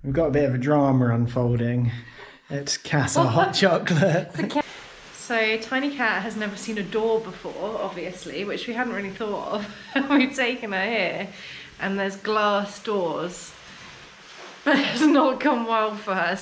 We've got a bit of a drama unfolding. It's Cass, our hot chocolate. So Tiny Cat has never seen a door before, obviously, which we hadn't really thought of. We've taken her here and there's glass doors, but it's not gone well for her.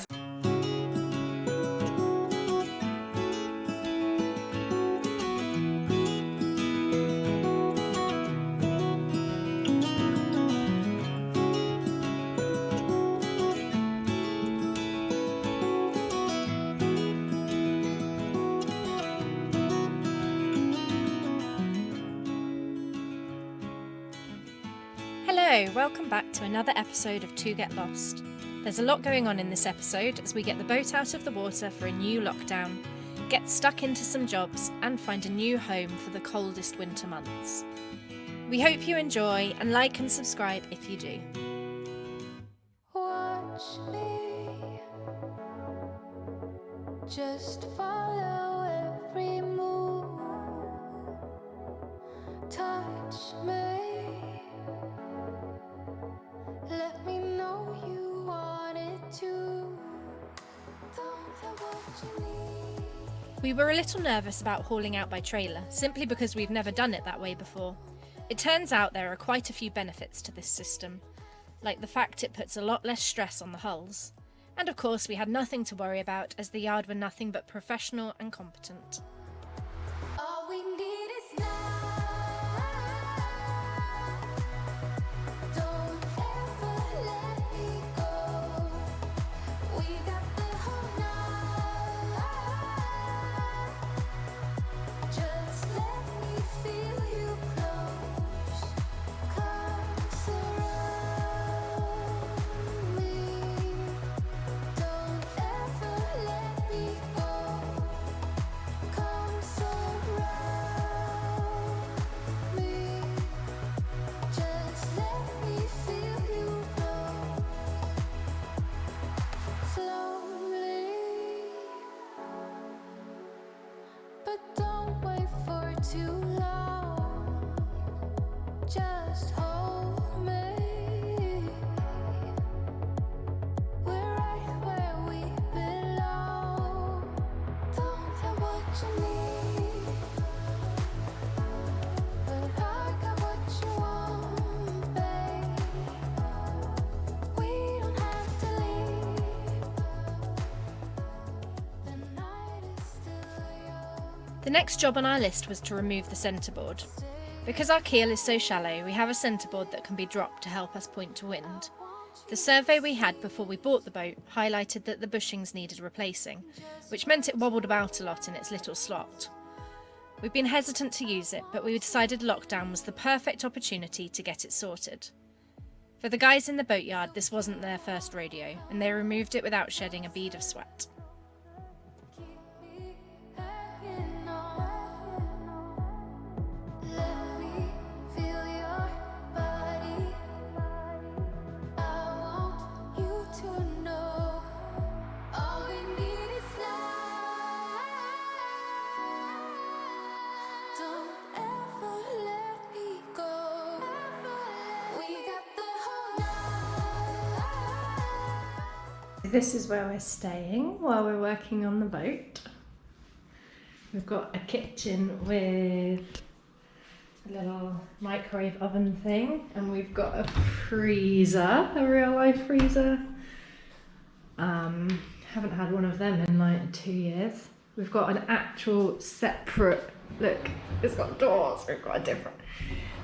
Hello, welcome back to another episode of To Get Lost. There's a lot going on in this episode as we get the boat out of the water for a new lockdown, get stuck into some jobs and find a new home for the coldest winter months. We hope you enjoy and like and subscribe if you do. Watch me, just follow every move, touch me. Let me know you wanted to. Don't know what you need. We were a little nervous about hauling out by trailer, simply because we've never done it that way before. It turns out there are quite a few benefits to this system, like the fact it puts a lot less stress on the hulls. And of course we had nothing to worry about as the yard were nothing but professional and competent. All we need is now. Don't ever let me go. We got the whole night. Just let me feel you close. Come surround me. Don't ever let me go. Come surround me. Just let me feel you close. Slowly, but don't wait for too long. Just hold me. We're right where we belong. Don't know what you need, but I got what you want, babe. We don't have to leave. The night is still young. The next job on our list was to remove the centreboard. Because our keel is so shallow, we have a centreboard that can be dropped to help us point to wind. The survey we had before we bought the boat highlighted that the bushings needed replacing, which meant it wobbled about a lot in its little slot. We've been hesitant to use it, but we decided lockdown was the perfect opportunity to get it sorted. For the guys in the boatyard, this wasn't their first rodeo, and they removed it without shedding a bead of sweat. Hanging on. Let me feel your body. I want you to know. All we need is now. Don't ever let me go. We got the whole night. This is where we're staying while we're working on the boat. We've got a kitchen with a little microwave oven thing, and we've got a freezer, a real life freezer. Haven't had one of them in like 2 years. We've got an actual separate, look, it's got doors, we've got a different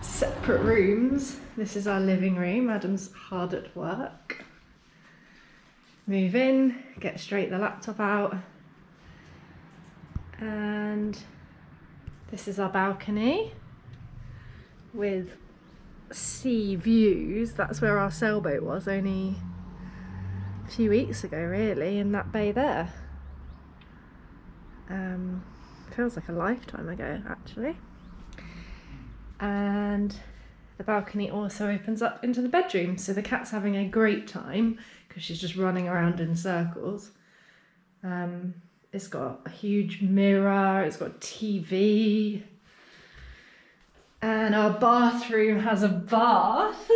separate rooms. This is our living room. Adam's hard at work. Move in, get straight the laptop out. And this is our balcony with sea views. That's where our sailboat was only a few weeks ago, really, in that bay there. Feels like a lifetime ago, actually. And the balcony also opens up into the bedroom, so the cat's having a great time because she's just running around in circles. It's got a huge mirror, it's got TV, and our bathroom has a bath.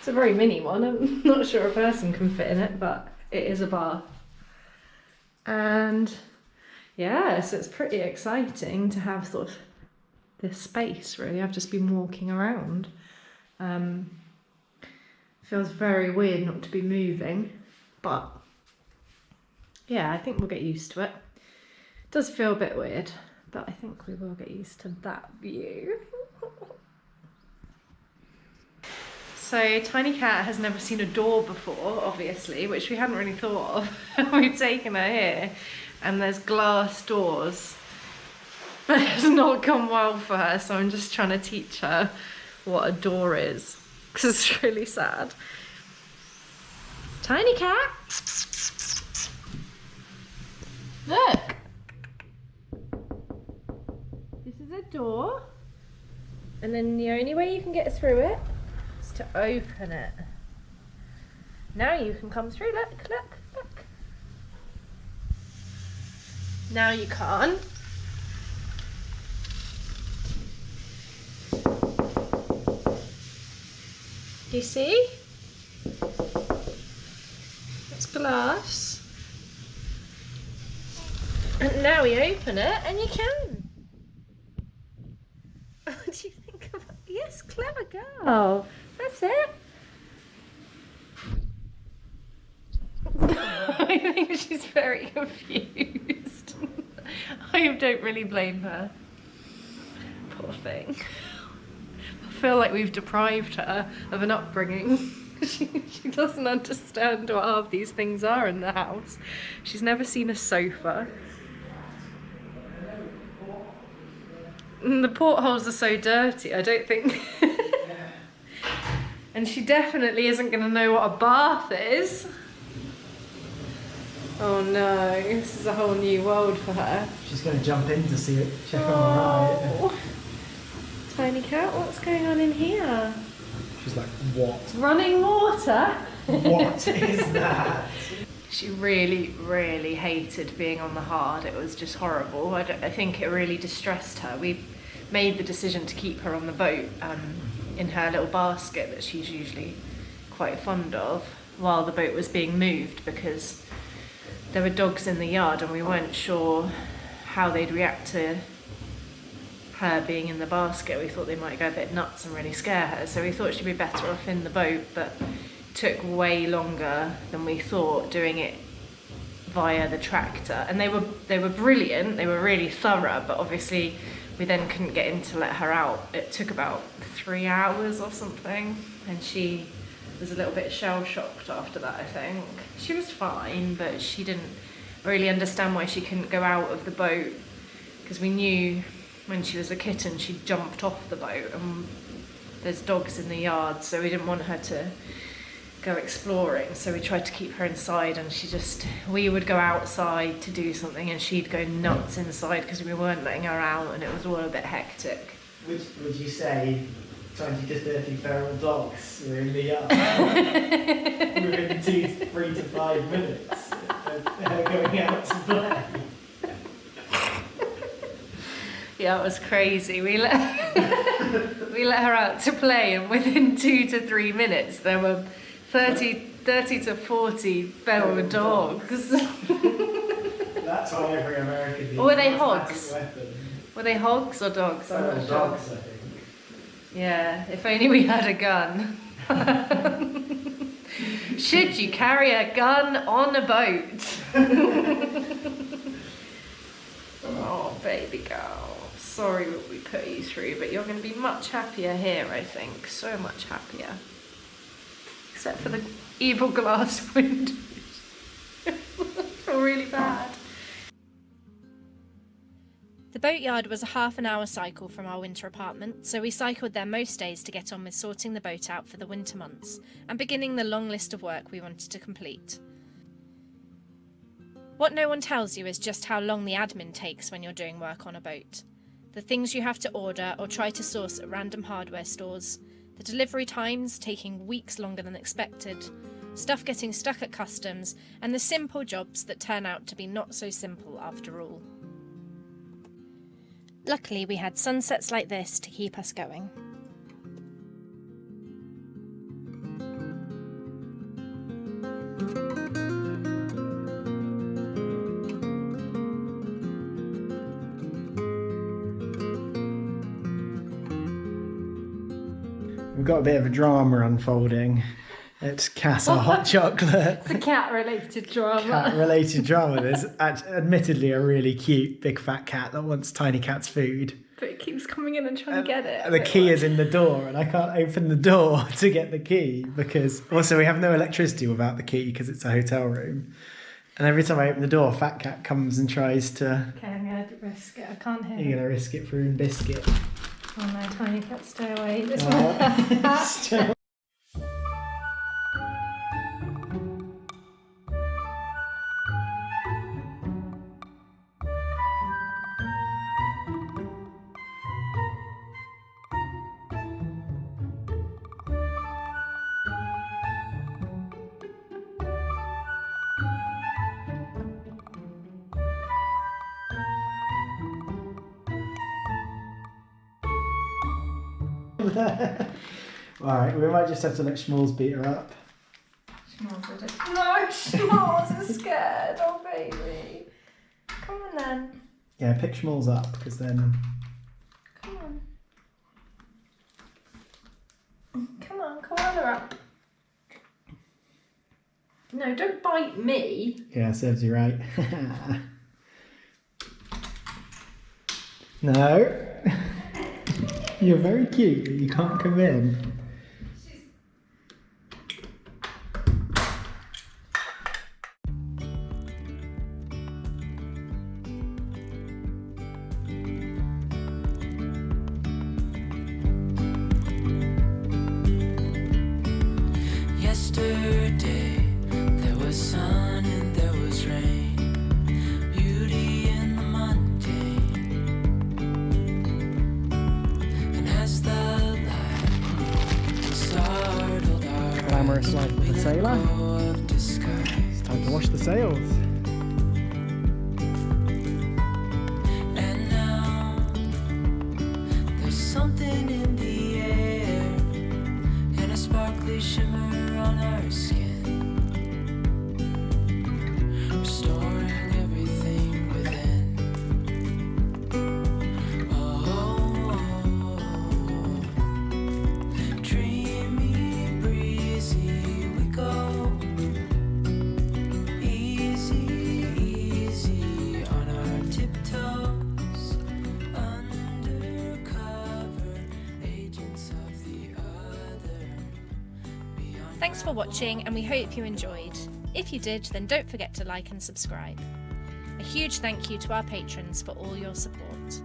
It's a very mini one. I'm not sure a person can fit in it, but it is a bath. And yeah, so it's pretty exciting to have sort of this space, really. I've just been walking around. Feels very weird not to be moving, but yeah, I think we'll get used to it. It does feel a bit weird, but I think we will get used to that view. So Tiny Cat has never seen a door before, obviously, which we hadn't really thought of. We've taken her here and there's glass doors, but it's not gone well for her, so I'm just trying to teach her what a door is, because it's really sad. Tiny Cat! Look! This is a door, and then the only way you can get through it is to open it. Now you can come through, look, look, look. Now you can't. Do you see? It's glass. And now we open it and you can. What do you think of it? Yes, clever girl. That's it. I think she's very confused. I don't really blame her. Poor thing. I feel like we've deprived her of an upbringing. She doesn't understand what half these things are in the house. She's never seen a sofa. And the portholes are so dirty, I don't think. And she definitely isn't going to know what a bath is. Oh no, this is a whole new world for her. She's going to jump in to see it, check I'm alright. Tiny Cat, what's going on in here? She's like, what? Running water? What is that? She really, really hated being on the hard. It was just horrible. I think it really distressed her. We made the decision to keep her on the boat in her little basket that she's usually quite fond of while the boat was being moved, because there were dogs in the yard and we weren't sure how they'd react to her being in the basket. We thought they might go a bit nuts and really scare her, so we thought she'd be better off in the boat, but it took way longer than we thought doing it via the tractor. And they were brilliant, they were really thorough, but obviously we then couldn't get in to let her out. It took about 3 hours or something, and she was a little bit shell-shocked after that, I think. She was fine, but she didn't really understand why she couldn't go out of the boat, because we knew when she was a kitten she jumped off the boat and there's dogs in the yard, so we didn't want her to go exploring, so we tried to keep her inside, and we would go outside to do something and she'd go nuts inside because we weren't letting her out, and it was all a bit hectic. Would you say 20 to 30 feral dogs were in the yard within 3 to 5 minutes of her going out to play? Yeah, it was crazy. We let her out to play, and within 2 to 3 minutes there were 30 to 40 feral dogs. That's why every American needs Or were they an hogs? automatic weapon. Were they hogs or dogs? I'm Feral not sure. dogs, I think. Yeah, if only we had a gun. Should you carry a gun on a boat? Oh, baby girl. Sorry what we put you through, but you're going to be much happier here, I think. So much happier. Except for the evil glass windows. Feel really bad. The boatyard was a half-an-hour cycle from our winter apartment, so we cycled there most days to get on with sorting the boat out for the winter months and beginning the long list of work we wanted to complete. What no one tells you is just how long the admin takes when you're doing work on a boat. The things you have to order or try to source at random hardware stores, the delivery times taking weeks longer than expected, stuff getting stuck at customs, and the simple jobs that turn out to be not so simple after all. Luckily, we had sunsets like this to keep us going. we've got a bit of a drama unfolding. It's Casa Hot Chocolate. It's a cat-related drama. Cat-related drama. There's admittedly a really cute big fat cat that wants Tiny Cat's food. But it keeps coming in and trying to get it. The key is in the door, and I can't open the door to get the key because also we have no electricity without the key because it's a hotel room. And every time I open the door, Fat Cat comes and tries to... Okay, I'm going to risk it. I can't hear You're it. going to risk it for a biscuit. Oh no, Tiny Cat, stay away. This Still. Alright, we might just have to let Schmalls beat her up. No, Schmalls is scared. Oh, baby. Come on then. Yeah, pick Schmalls up because then... Come on. Come on, koala up. No, don't bite me. Yeah, serves you right. No. You're very cute, but you can't come in. Yesterday there was sun and there was rain, beauty in the mundane. And as the light startled our Glamorous life of a sailor. of disguise, It's time to wash the sails. and now there's something in the air and a sparkly shimmer on our skin, restoring everything within. Oh, dreamy, breezy we go, easy, easy on our tiptoes, undercover agents of the other. Thanks for watching, and we hope you enjoyed. If you did, then don't forget to like and subscribe. A huge thank you to our patrons for all your support.